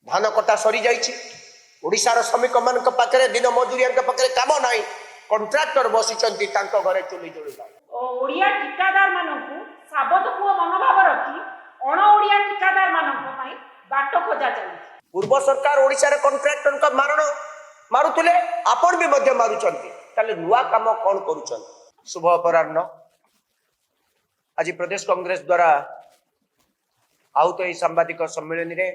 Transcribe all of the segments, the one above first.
धान कटा सरी जाइछि ओडिशार श्रमिक मान पाखे दिन मजूरिया पाखे काम नाई कंट्राक्टर बसिचंती तांको घरे चुली जोड़िबा ओडिया ठिकादार मानकु साबत पुओ मनोभाव रखी अण ओडिया ठिकादार मानक पई बाट खोजा चली पूर्व सरकार ओडिशा रे कंट्राक्टर का मारण मारुतले आपण भी मध्य मारुचंती ताले नुवा काम कोन करूचंती। शुभ अपराह्न। आज प्रदेश कांग्रेस द्वारा आउत ए सांबादिक सम्मेलन रे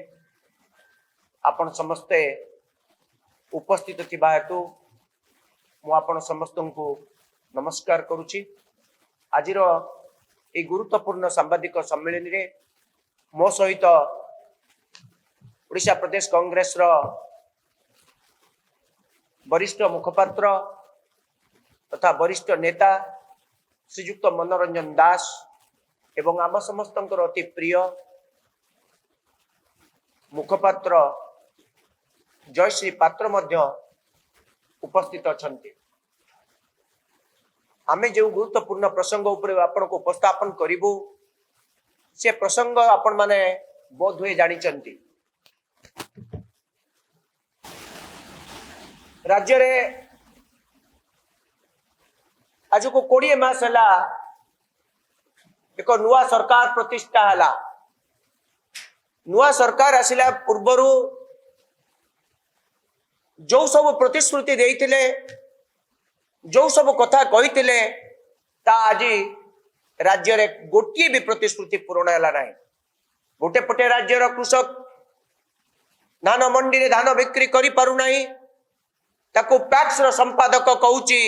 आपण समस्ते उपस्थित थिबा हेतु मु आपण समस्त को नमस्कार करुछि। आजिर ए गुरुत्वपूर्ण सांबादिक सम्मेलन रे मो सहित ओडिशा प्रदेश कांग्रेस रो वरिष्ठ मुखपात्र तथा वरिष्ठ नेता श्रीयुक्त मनोरंजन दास एवं आम समस्त अति प्रिय मुखपात्र जयश्री पात्र मध्य उपस्थित अछंती। आमे जो गुरुत्वपूर्ण प्रसंग उपरे आपण को उपस्थापन करिबु से प्रसंग आपण माने बोध हुए जानी चंती। राज्य रे आज को 20 मास हला एक नुआ सरकार प्रतिष्ठा हला। नुआ सरकार आसिला पूर्वरु जो सब प्रतिश्रुति देइतिले जो सब कथा कहितिले ता आज राज्य रे गोटिए भी प्रतिश्रुति पूर्ण हला नाही। गोटे पटे राज्य रो कृषक धान मंडी रे धान बिक्री करि पारु नाही ताको पैक्स रो संपादक कहूची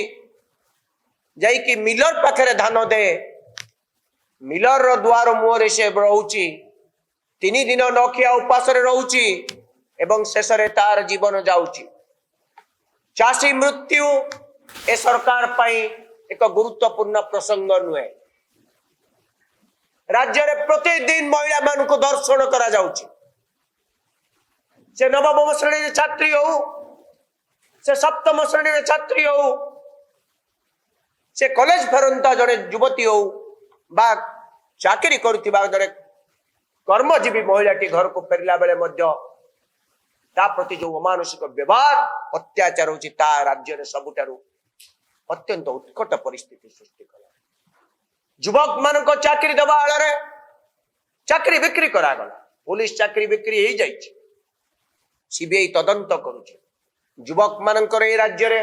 जाई कि मिलर पाखरे धान दे मिलर रो द्वार मुहरे से रहूची 3 दिन नखिया उपास रे रहूची एवं शेष रे तार जीवन जाउची। चाषी मृत्यु ए सरकार पाई एक गुरुत्वपूर्ण प्रसंग नुहे। राज्य रे प्रतिदिन महिला मान को दर्शन करा जाउची। से नवम श्रेणी छात्री हो से सप्तम श्रेणी छात्री हो से कॉलेज फेरंता जड़े युवती हो बा चाकरी करुवा जड़े कर्मजीवी महिलाटी घर को फेरला बेले मध्य ता प्रति जो अमानुषिक व्यवहार अत्याचार होची ता राज्य रे सबुठारु अत्यंत उत्कट परिस्थिति सृष्टि कला। युवक मान को चाकरी दबा आଳରେ चाकरी बिक्री करा गला। पुलिस चाकरी बिक्री हो जाइछि। सीबीआई तदंत करूछि। युवक मानकर ए राज्य रे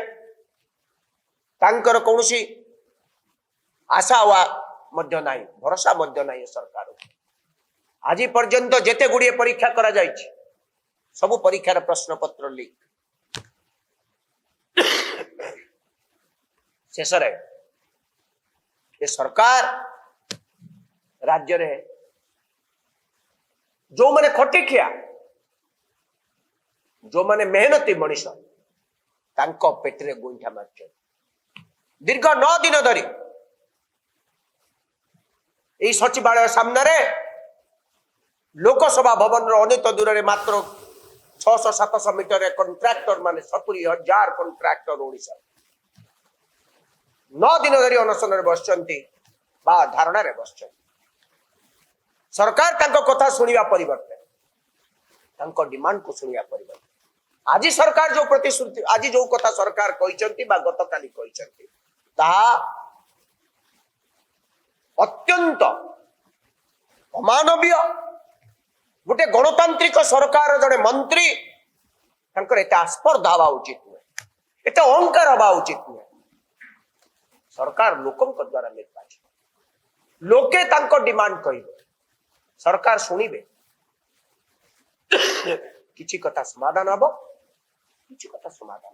तांकर कौनसी आशा वा मध्य नाही भरोसा मध्य नाही सरकार। आज पर्यंत जेते गुड़िए परीक्षा करा जाइछि सब परीक्षार प्रश्न पत्र लीक। शेष रे ये सरकार राज्य रे जो माने खटिखिया जो माने मेहनती मनीष तांको पेटरे गोइठा मारछ। दीर्घ 9 दिन धरी এই सचिवालय सामने रे लोकसभा भवन रो अनेक दूर रे मात्र 600-700 मीटर कंट्राक्टर माने 70,000 कंट्राक्टर ओडिशा 9 दिन धरी अनशन रे बसचंती बा धारणा रे बसचंती। सरकार तांको कथा सुनिवा परिवर्ते तांको डिमांड को सुनिवा परिवर्ते आज सरकार जो प्रतिश्रुति आज जो कथा सरकार कहिचंती बा गतकाली कहिचंती ता अत्यंत अमानवीय। गोटे गणतांत्रिक सरकार जड़े मंत्री तांकर एते आस्पर्धा हवा उचित नुहे एते अहंकार हवा उचित नुहे। सरकार लोकंक द्वारा निर्वाचित लोके तांको डिमांड कहिबे सरकार सुनिबे किछि कथा समाधान हबो किछि कथा समाधान।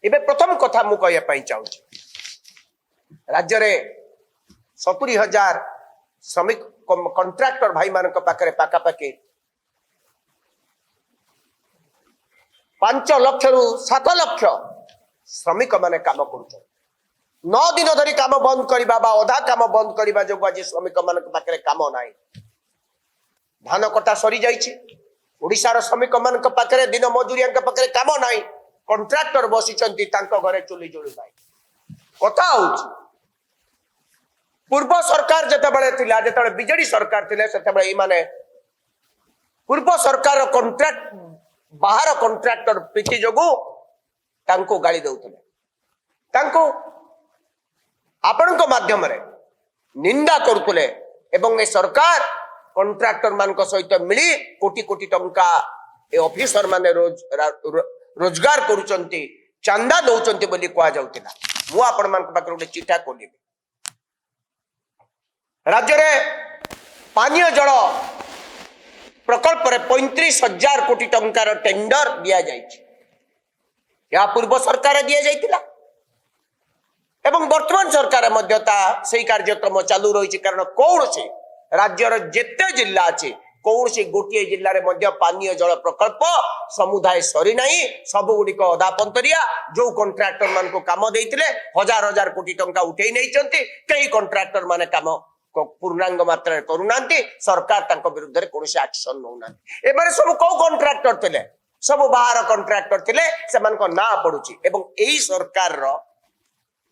एबे प्रथम कथा मु कहया पई चाहूछि राज्य रे 70,000 श्रमिक कंट्राक्टर भाई मान पाखे पाखापाखि 5 लाख रु 7 लाख श्रमिक माने काम कर 9 दिन धरी काम बंद करवा बा अधा काम बंद करवा जो आज श्रमिक मान पाखे काम नाई। धान कटा सरी जाइछि ओडिशार श्रमिक मान पाखे दिन मजूरिया पाखे काम नाई कंट्राक्टर बसिचंती तांको घरे चुली जोड़िबा कथा होछि। पूर्व सरकार जिते बिजेडी सरकार थे से माने पूर्व सरकार कॉन्ट्रैक्ट बाहर कॉन्ट्रैक्टर प्रीति जोगु तांको गाली दउतले तांको आपण माध्यम निंदा करुले एवं ए सरकार कॉन्ट्रैक्टर मान सहित मिली कोटी कोटी टंका ए ऑफिसर माने रोजगार करुचंती चांदा दउचंती बोली कहा जाउतिला मु आपण मान पाखर गोटे चिठा खोलिबे राज्य रे पानीय जल प्रकल्प रे 35,000 कोटी टंकार टेंडर दिया जाइछि या पूर्व सरकार दिया जाइतिला एवं वर्तमान सरकार मध्यता सेही कार्यक्रम चालू रही कारण कौन से राज्यर जेते जिला अच्छे कौन से गोटे जिले में पानीय जल प्रकल्प समुदाय सरी ना सब गुड़िक अधा पंतरिया जो कंट्राक्टर मान को काम देते हजार हजार कोटी टंका उठे नहीं कई कंट्राक्टर माने काम पूर्णांग मात्रा करूना सरकार विरुद्ध में कौन एक्शन नौना एबारे सब कौ कंट्राक्टर थे सब बाहर कंट्राक्टर थे से ना पड़ुची एवं यही सरकार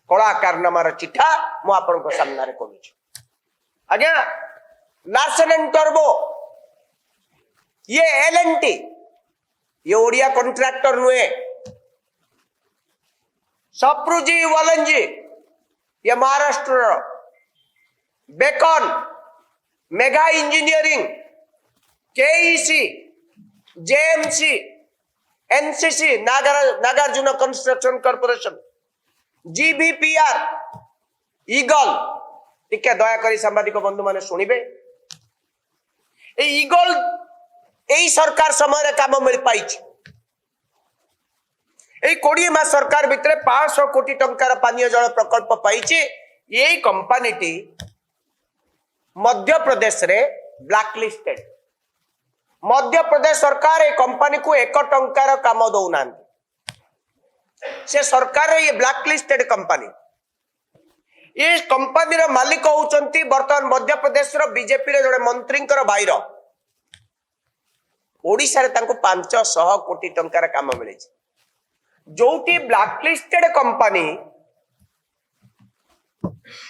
कला कारनामार चिठा मु आपन सामने करुछु आज्ञा लार्सन एंड टर्बो ये एलएनटी ये ओडिया कॉन्ट्रैक्टर नुए सप्रुजी वालंजी ये महाराष्ट्र बेकन Megha engineering KEC JMC NCC Nagarjuna construction corporation GBPR eagle टिके दया करी सांबादिक बंधु माने सुनिबे ए ईगल एई सरकार समय काम मिल पाई ए 20 मास सरकार भितरे 500 कोटी टंकार पानीय जल प्रकल्प पाइछि एई कंपनी टी मध्य प्रदेश रे ब्लैक लिस्टेड मध्य प्रदेश सरकार ए कंपनी को 1 टंकार काम दउना से सरकार ये ब्लैक लिस्टेड कंपनी ये कंपनी रो मालिक होउचंती वर्तमान मध्य प्रदेश रो बीजेपी रे जड़े मंत्री भाईर ओडिशा रे तांको 500 कोटी टंकार काम मिले जोटी ब्लैक लिस्टेड कंपनी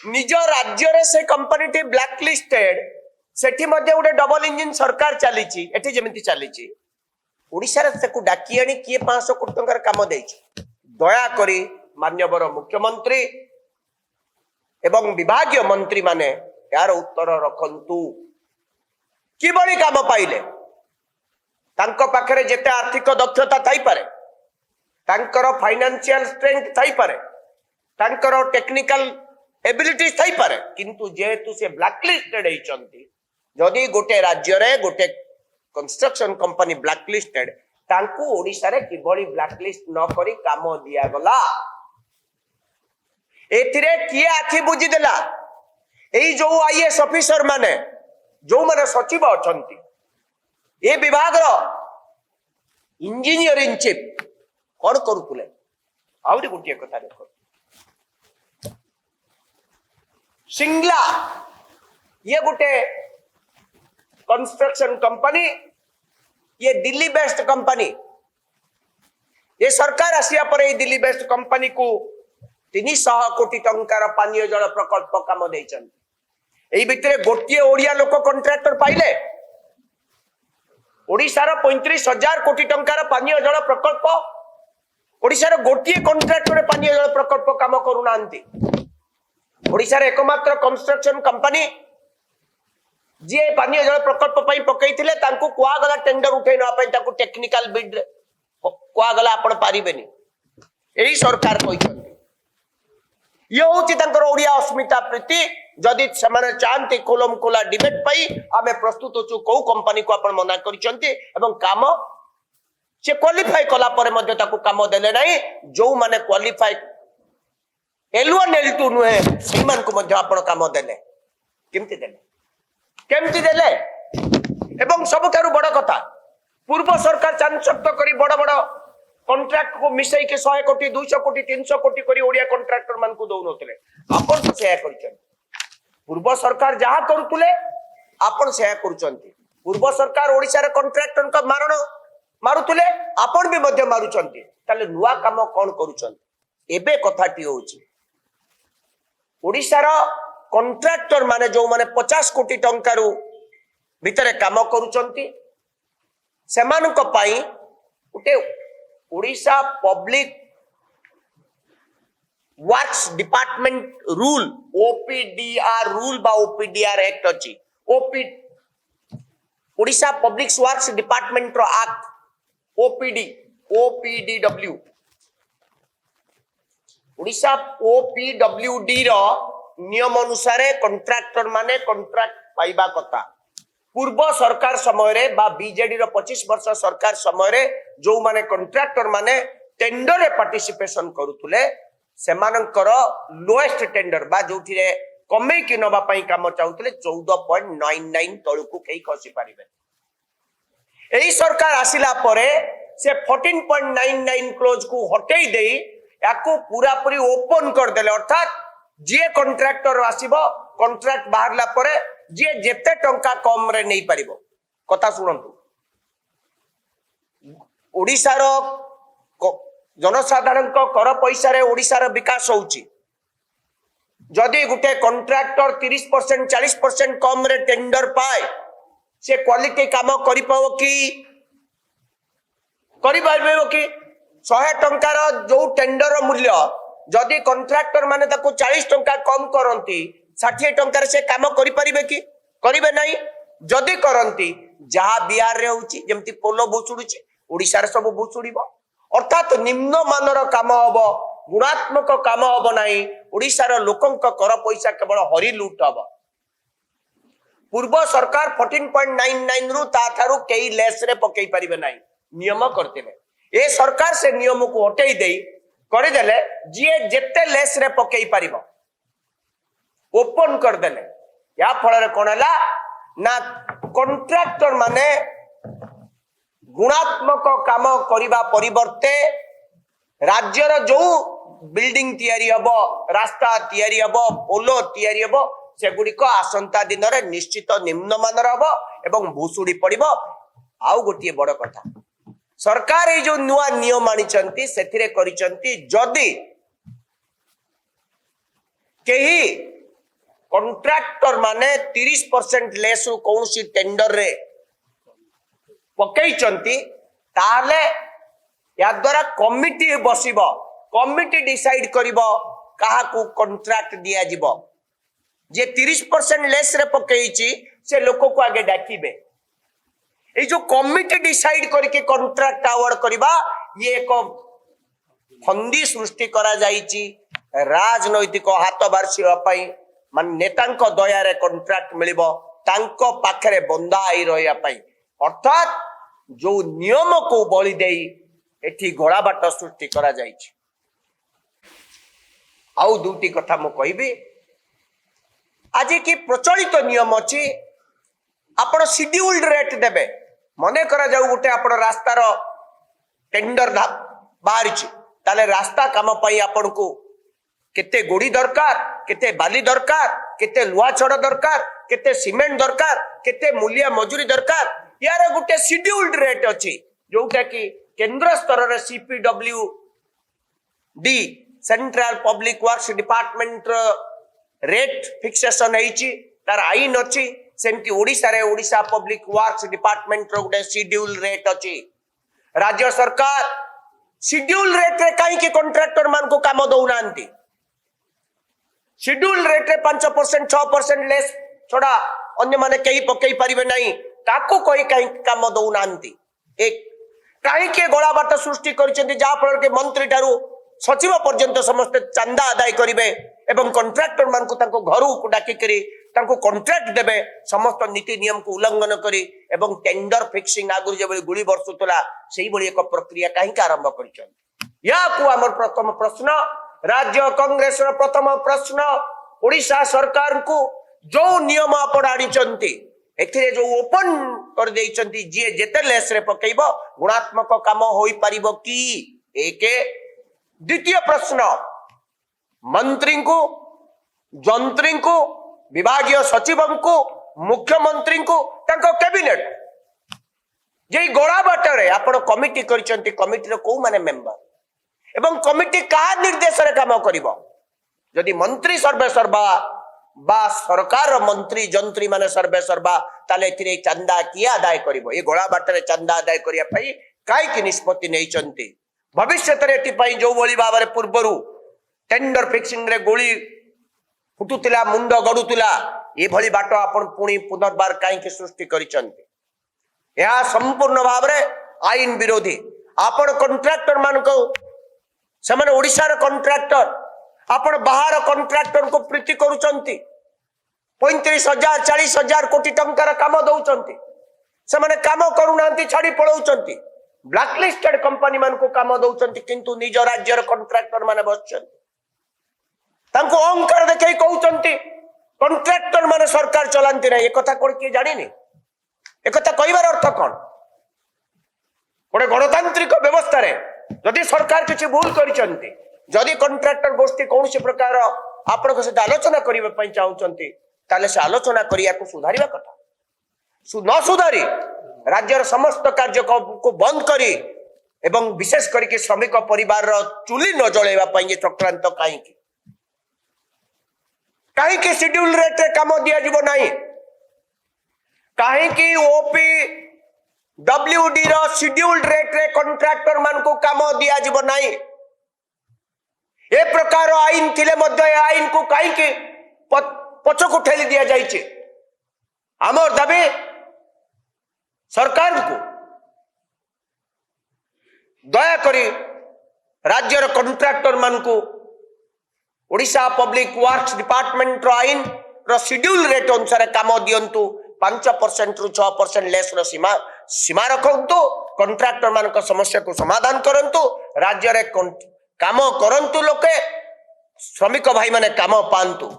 निज राज्य रे से कंपनी टी ब्लैक लिस्टेड सेठी मध्ये उडे डबल इंजिन सरकार चलीची एठी जेमिति चलीची ओडिशा रे ताको डाकी आनी किए 500 कोटी टंकार काम देछि दया करी मान्यवर मुख्यमंत्री एवं विभागीय मंत्री माने यार उत्तर रखंतु किबळी काम पाइले तांको पाखरे जेते आर्थिक दक्षता थाई पारे तांकर फाइनेंशियल स्ट्रेंथ थाई पारे तांकर टेक्निकल एबिलिटीज थाई पारे किंतु जेहेतु से ब्लैक लिस्टेड होइचंती जदी गोटे राज्य रे गोटे कंस्ट्रक्शन कंपनी ब्लैक लिस्टेड तांकु ओडिशा रे किबळी ब्लैक लिस्ट न करी काम दिया गला एथिरे किए आखि बुझी देला एई जो आईएएस ऑफिसर माने जो माने सचिव अछंती ए विभाग रो इंजीनियर इन चीफ कोन करूतले आउरी गुटिया कथा देखो सिंगला ये गुटे कंस्ट्रक्शन कंपनी ये दिल्ली बेस्ड कंपनी ये सरकार आसिया पर ये दिल्ली बेस्ड कंपनी को 300 कोटी टंकार पानीय जल प्रकल्प काम देइछन एई भितरे गोटिए ओडिया लोक कॉन्ट्रैक्टर पाइले ओडिशार 35,000 कोटी टंकार पानीय जल प्रकल्प ओडिशार गोटिए कॉन्ट्रैक्टर पानीय जल प्रकल्प काम करूनांती ओडिशार एकमात्र कंस्ट्रक्शन कंपनी जी पानीय जल प्रकल्प पई पकईथिले तांको कुआ गला टेंडर उठै न पई ताको टेक्निकल बिड कुआ गला आपण पारिबेनी एही सरकार कहिसंती ये होची तांकर ओडिया अस्मिता प्रीति जदि सेमाने चाहती कोलम कोला डिबेट पई आमे प्रस्तुत होचु को कंपनी को आपण मना करिसंती एवं काम से क्वालिफाई कला परे मध्ये ताको काम देले नाही जो माने क्वालिफाई L1 L2 नुहे सेही मान को मध्ये आपण काम देले केमति देले एवं सबुठारु बड़ कथा पूर्व सरकार चांचक्त करी बड़ बड़ कॉन्ट्रैक्ट को मिसई के 100 कोटी 200 कोटी 300 कोटी करी ओडिया कॉन्ट्रैक्टर मान को दउ नथिले आपण तो सेया करिछन पूर्व सरकार जहा करूतले आपण सेया करूचंती पूर्व सरकार ओडिसा रे कॉन्ट्रैक्टर का मारुतले आपण भी मध्य मारुचंती ताले नुवा काम कोन करूचंती एबे कथाटी होची ओडिसा रो कॉन्ट्रैक्टर माने जो माने 50 कोटी टंका रु भितरे काम करूचंती सेमानक पई उटे Odisha public works department rule OPDR rule बा ओपीडीआर एक्ट अछि OP Odisha public works department रो act OPD OPDW Odisha OPWD रो नियम अनुसार कॉन्ट्रैक्टर माने कॉन्ट्रैक्ट पाइबा कथा पूर्व सरकार समय रे बा बीजेडी रो 25 वर्ष सरकार समय रे जो माने कॉन्ट्रैक्टर माने टेंडर रे पार्टिसिपेशन करूथुले सेमानकर लोएस्ट टेंडर बा जोठी रे कमे कि नबा पई काम चाहूतले 14.99 तळुकु केही खसी पारिबे एही सरकार आसिला परे से 14.99 क्लोज को हटेई देई याको पूरा पूरी ओपन कर देले अर्थात जे कॉन्ट्रैक्टर आसीबो कॉन्ट्रैक्ट बाहरला परे जे जेते टंका कम रे नहीं पारिबो कथा सुनंतु ओडिसा रो जनसाधारण को कर पैसा रे ओडिसा रो विकास होउची जदि गुटे कॉन्ट्रैक्टर 30% 40% कम रे टेंडर पाए से क्वालिटी काम करि पाबो कि 100 टंकार जो टेंडर मूल्य जदि कॉन्ट्रैक्टर माने ताको 40 टंका कम करंती 60 टंकार से काम करि परिबे कि करिबे नहीं जदि करंती जहा बिहार रे होउची जेमति पोलो बुचुडुची ओडिसा रे सब बुचुडीबो अर्थात निम्न मानर काम हबो गुणात्मक काम हबो नहीं ओडिसा रो लोकंक कर पैसा केवल हरि लूट हबो पूर्व सरकार 14.99 रु ता थारु केई लेस रे पकेई परिबे नहीं नियम करतेले ए सरकार से नियम को हटेई देई करि देले जे जेते लेस रे पकेई परिबो ओपन कर देले या फल रे कोनला ना कॉन्ट्रैक्टर माने गुणात्मक काम करिबा परिवर्ते राज्यर जो बिल्डिंग तैयारी हबो रास्ता तैयारी हबो पोलो तैयारी हबो सेगुडी को आसंता दिन रे निश्चित निम्न मानर हबो एवं भूसुडी पड़िबो आउ गोटिए बड़ कथा सरकार ए जो नुआ नियम आनिचंती सेथिरे करिचंती जदि केही कॉन्ट्रैक्टर माने 30% लेस रु कोनसी टेंडर रे पकेइचंती ताले या द्वारा कमिटी बसिबो कमिटी डिसाइड करिबो काहा को कॉन्ट्रैक्ट दिया जिवो जे 30% लेस रे पकेइची से लोक को आगे डाकिबे ए जो कमिटी डिसाइड करके कॉन्ट्रैक्ट अवार्ड करबा ये एक फंदी सृष्टि करा जाईची राजनैतिक हाथ बारसिवा पई मान नेतांको दया रे कॉन्ट्रैक्ट मिलिबो तांको पाखरे बंदा आई रहया पई अर्थात जो नियम को बळी देई एठी घोड़ा बाट सृष्टि करा जाईची आउ दुटी कथा मो कहबी आज की प्रचलित नियम अछि आपण शेड्यूल्ड रेट देबे मने करा जाऊ गोटे आपण रास्तार टेंडर बाहरिछि ताले रास्ता काम पई आपण को केते गोड़ी दरकार केते बाली दरकार केते लुहा छड़ दरकार केते सीमेंट दरकार केते मूल्य मजूरी दरकार यार गोटे शेड्यूल्ड रेट अछि जोटा कि केंद्र स्तर रे CPW D central public works department rate fixation हेची तार आईन अछि सेमती ओडिसा रे ओडिसा पब्लिक वर्क्स डिपार्टमेंट रो गोटे शेड्यूल रेट अछि राज्य सरकार शेड्यूल रेट रे काई के कॉन्ट्रैक्टर मान को काम दउनांती शेड्यूल रेट रे 5% 6% लेस छोड़ा अन्य माने कहीं पकई परिबे नहीं ताको कोई काई काम दउनांती एक काई के गोला बाट सृष्टि करिसेंती जा फल के मंत्री ठारू सचिव पर्यंत समस्त चंदा आदाय करिवे एवं कॉन्ट्रैक्टर मान को ताको घरु को डाकी करी ताको कॉन्ट्रैक्ट देबे समस्त नीति नियम को उल्लंघन करी एवं टेंडर फिक्सिंग आगु जे बली गुली बरसुतला सेही बली एक प्रक्रिया काहे का आरंभ करिसेंती या को हमर प्रथम प्रश्न राज्य कांग्रेस रो प्रथम प्रश्न ओडिशा सरकार को जो नियम आपण आनिचंती एथिरे जो ओपन कर देइचंती जे जेते लेस रे पकेइबो गुणात्मक काम होई परिबो की एके द्वितीय प्रश्न मंत्री को जंत्री को विभागीय सचिव को मुख्यमंत्री को तांको कैबिनेट जे गोळा बाटरे आपण कमिटी करिसंती कमिटी रो को माने मेंबर एवं कमिटी का निर्देश रे काम करिवो जदि मंत्री सर्वे सर्वा बा सरकार मंत्री जंत्री माने सर्वे सर्वा ताले एथिरे चंदा किए आदाय करिवो ए गोला बाटरे चंदा आदाय करिया पई काई निष्पत्ति नहीं भविष्य जो भली भाव में पूर्वर टेंडर फिक्सिंग रे गोली फुटुला मुंड गड़ुला ये भली बाट आपण पुणी पुनर्बार कहीं सृष्टि करिसंती यह संपूर्ण भाव में आईन विरोधी आपण कॉन्ट्रैक्टर मान को सेमाने ओडिशार कॉन्ट्रैक्टर आपण बाहर कॉन्ट्रैक्टर को प्रीति करुचंती 35,000 40,000 कोटी टंकार काम दउचंती सेमाने काम करूनांती छाड़ी पळौचंती ब्लैकलिस्टेड कंपनी मान को काम दउचंती किंतु निज राज्यर कॉन्ट्रैक्टर माने बसचंती तांको अहंकार देखै कहउचंती कॉन्ट्रैक्टर माने सरकार चलांती नै ए कथा कोन के जानिनी ए कथा कहिबार अर्थ कोन गोटे गणतांत्रिक व्यवस्था रे जदि सरकार किसी भूल करिसंती जदि कॉन्ट्रैक्टर गोष्ठी कौन प्रकार आपण सहित आलोचना करने चाहते ताले से आलोचना करिया को सुधारिबा कथा न सुधारी राज्यर समस्त कार्य को बंद करी एवं विशेष करके श्रमिक परिवार चुली न जलैबा पई चक्रांत कहीं शेड्यूल रेट रे काम दिया जिवो नाही कहीं ओपी डब्ल्यूडी रो शेड्यूल रेट रे कॉन्ट्रैक्टर मान को काम दिया जिवो नाही ए प्रकार आईन थिले मध्य ए आईन को कहीं पछकु ठेली दिया जाइए आमर दाबी सरकार को दया करी राज्यर कॉन्ट्रैक्टर मान को ओडिशा पब्लिक वर्क्स डिपार्टमेंट रो आईन रो शेड्यूल रेट अनुसार काम दियंतु 5% रु 6% लेस रो सीमा सीमा रखंतु कॉन्ट्रैक्टर मान को समस्या को समाधान करंतु राज्य रे काम करंतु लोके श्रमिक भाई माने काम पांतु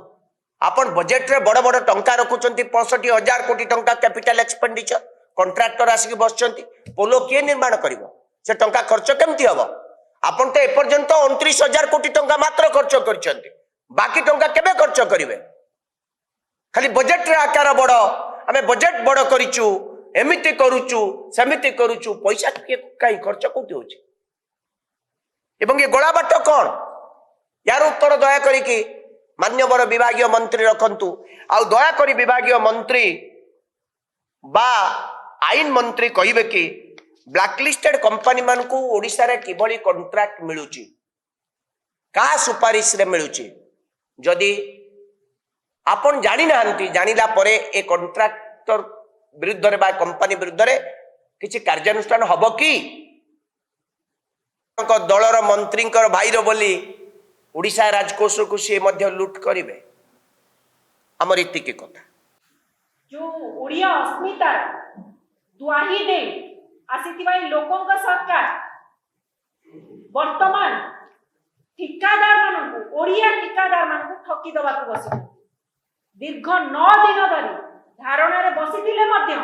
आपण बजेट रे बड़ बड़ टंका रखुचंती 65,000 कोटी टंका कैपिटल एक्सपेंडिचर कॉन्ट्रैक्टर आसिक बसचंती पोलो किए निर्माण करिवो से टंका खर्च केमती हबो आपण तो एपर्यंत 29,000 कोटी टंका मात्र खर्च करचंती बाकी टंका केबे खर्च करिवे खाली बजेट रे आकार बड़ आमे बजेट बड़ करिचु एमिति करूचु सेमिति करूचु पैसा काई खर्च कोटी होची एवं ये गोला बाट कौन यार उत्तर दया करी मान्यवर विभागीय मंत्री रखंतु आउ दया करी विभागीय मंत्री बा आईन मंत्री कहिबे कि ब्लैकलिस्टेड कंपनी मान को ओडिशा रे किभली कॉन्ट्रैक्ट मिलुची का सुपारिश रे मिलुची जदि आपण जानि नाहंती जानिला परे ए कॉन्ट्रैक्टर विरुद्ध रे बा कंपनी विरुद्ध रे किछि कार्यानुष्ठान हबो कि दलर मंत्री भाईर बोली ओडिशा राजकोष को सी लुट करेंगे आमर इतिकी कथा जो ओडिया अस्मिता दुआही दे आसीथिबा लोकंक सरकार वर्तमान ठिकादार मानकु ओडिया ठिकादार मानकु ठकी दबा को बस दीर्घ 9 दिन धरी धारणा रे बसिथिले मध्य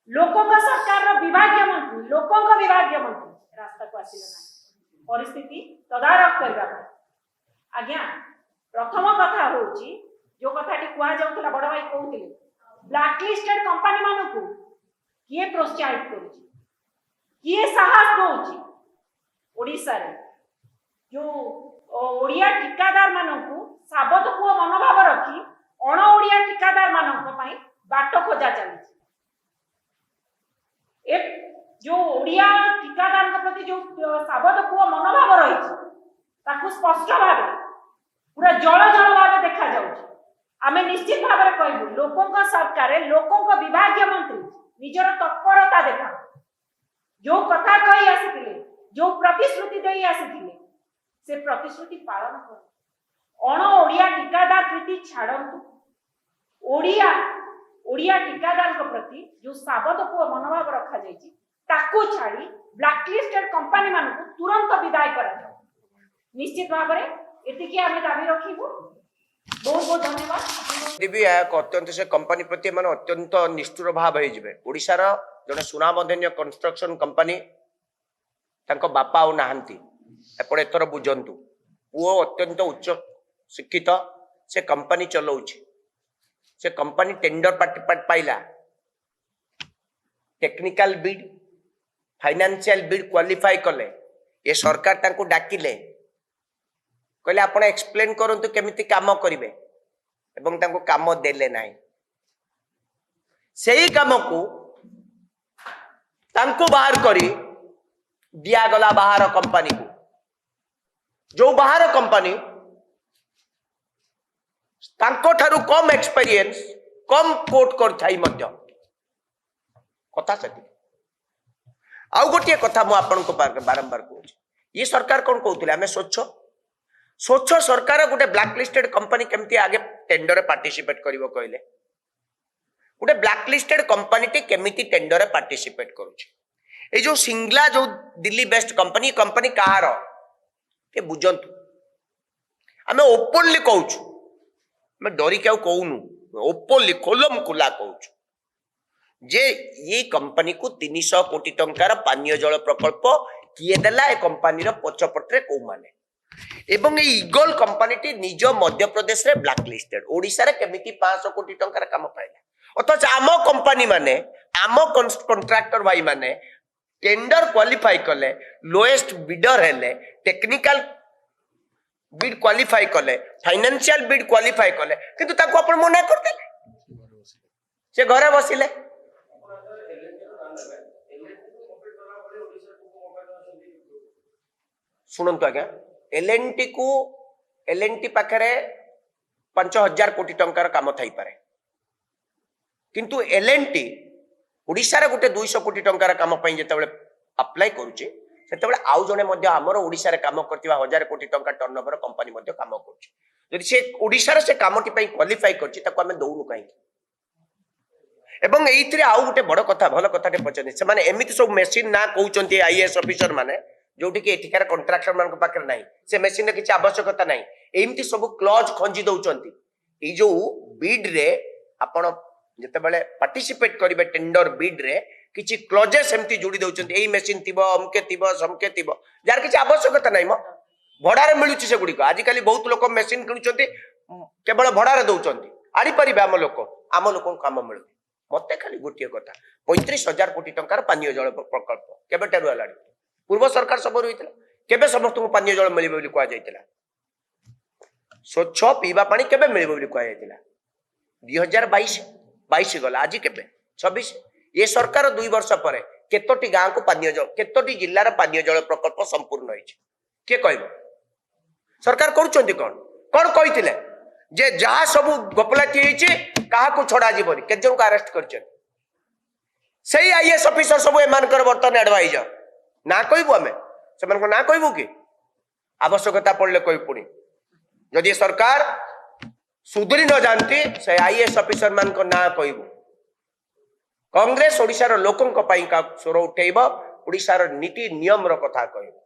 लोकंक सरकार रो विभागीय मंत्री लोकंक विभागीय मंत्री रास्ता को आसिले ना परिस्थिति तदारक करबा आज्ञा प्रथम कथा होची जो कथाटी कुआ जाउतला बड़ भाई कहउतिले ब्लैकलिस्टेड कंपनी मानकु किए प्रोत्साहित करूची किए साहस दउची ओडिसा रे जो ओडिया ठिकादार मानकु साबत को मनोभाव रखी अण ओडिया ठिकादार मानक पई बाट खोजा चली ए जो ओडिया ठिकादार के प्रति जो साबत को मनोभाव रही ताकू स्पष्ट भाव पूरा जल जल भाव देखा जाउची आमे निश्चित भाव में कहबू लोकों सरकार लोकों विभागीय मंत्री निजर तत्परता देखा जो कथा कही आसीथिले जो प्रतिश्रुति देई आसीथिले से प्रतिश्रुति पालन कर अण ओडिया ठिकादार प्रीति छाड़ंतु ओडिया ओडिया ठिकादार के प्रति जो साबत को मनोभाव रखा जायछि ताकू छाड़ी ब्लैकलिस्टेड कंपनी मान को तुरंत विदाय करा निश्चित भाव में एतिकी आमे दाबी रखिबू बहुत बहुत धन्यवाद देवी अत्यंत से कंपनी प्रति मान अत्यंत निष्ठुर भाव हो जिवे ओडिशार जने सुनामधन्य कंस्ट्रक्शन कंपनी तांको बापा आ नाहंती एपड़े एथर बुझंतु पुओ अत्यंत उच्च शिक्षित से कंपनी चलाउछि से कंपनी टेंडर पाइला technical bid financial bid qualify कले ये सरकार तांको डाकिले कहले आपण एक्सप्लेन करंतु केमिति काम करिवे एवं तांको काम देले नाही सेही काम को तांको बाहर करी दिया गला बाहर कंपनी को जो बाहर कंपनी तांको ठारू कम एक्सपीरियंस कम कोट कर थाई मध्य कथा सती आउ गोटे कथा मु आपन को बारंबार कहूँ ये सरकार कौन कहते आम स्वच्छ स्वच्छ सरकार गोटे ब्लैक लिस्टेड कंपनी केमती आगे टेंडर पार्टिसिपेट करिवो कहले गोटे ब्लैक लिस्टेड कंपनी टी केमिति टेंडर पार्टिसिपेट करूचे ए जो सिंगला जो दिल्ली बेस्ट कंपनी कंपनी कहार के बुझंतु आमे ओपनली कहूछु मैं डरी क्या कहूनु ओपनली खोलम खुला कहूछु जे ये कंपनी को 300 कोटी टंकार पानीय जल प्रकल्प किए देला ए कंपनी रो पछपटरे को माने एवं ए ईगल कंपनी टी निज मध्य प्रदेश रे ब्लैक लिस्टेड ओडिसा रे केमिति 500 कोटी टंकार काम पाइला अथच आम कंपनी माने आम कॉन्ट्रैक्टर भाई माने टेंडर क्वालिफाई कले लोएस्ट बिडर हेले टेक्निकल बिड क्वालिफाई कले फाइनेंशियल बिड क्वालिफाई कले किंतु ताको अपन मना कर देले से घरे बसिले शुणु आज्ञा एलएनटी पाखरे 5000 कोटी टंकार काम थाई पारे किंतु एलएनटी ओडिसा रे गोटे 200 कोटी टंकार काम पई जेतेबेले अप्लाई करूची सेतेबेले आउ जने मध्ये हमर ओडिसा रे काम करतिबा 1000 कोटी टंका टर्नओवर कंपनी मध्ये काम करूची जदि से ओडिसा रे से कामटी पई क्वालिफाई करची ताको हमें दउनु काई एवं एइथिरे आउ गोटे बड़ कथा भल कथा के पचनी से माने एमिति सब मशीन ना कहउचंती आईएएस ऑफिसर माने जोटी के एठिकार कॉन्ट्रैक्टर मान पाखे ना से मेसीन रे किसी आवश्यकता ना एमती सब क्लज खंजी दौरान ये जो बिड रे आपण जितेबाला पार्टिसिपेट करेंगे टेंडर बिड रे किसी क्लजेस एमती जोड़ी दौरान यही मेसीन थी अमके थी समके थी जार किसी आवश्यकता ना भड़ारे मिलूँ से गुड़िक आजिकल बहुत लोक मेसीन किणुंट केवल भड़ारे दौरान आनी पारे आम लोक काम मिलू मत खाली गोटे कथा 35,000 कोटी टंकार पानीय जल प्रकल्प केबेठारु हेलानी पूर्व सरकार सब रही केबे समस्त पानीय जल मिल कह जाइतिला स्वच्छ पीवा पानी केबे मिल कह 2022 गला आज केबे 26 ये सरकार 2 वर्ष पर केतोटी गाँ को पानीय जल केतोटी जिल्लार पानीय जल प्रकल्प संपूर्ण होइछि के कहबो सरकार करूछंती कोन कोन कहिथिले जे जहा सब गपलाटी होइछि काहा को छडा जीवनी के जन को अरेस्ट करछन सेही आईएएस ऑफिसर सब एमानकर वर्तन एडवाइजर ना कहबू आम से ना कहबू कि आवश्यकता पड़े कह पुणी जदि सरकार सुधरी न जानती से आईएएस ऑफिसर मान ना कहबू कांग्रेस ओडिशार लोकंक पई का स्वर उठेब ओडिशार नीति नियम रो कथा कहबू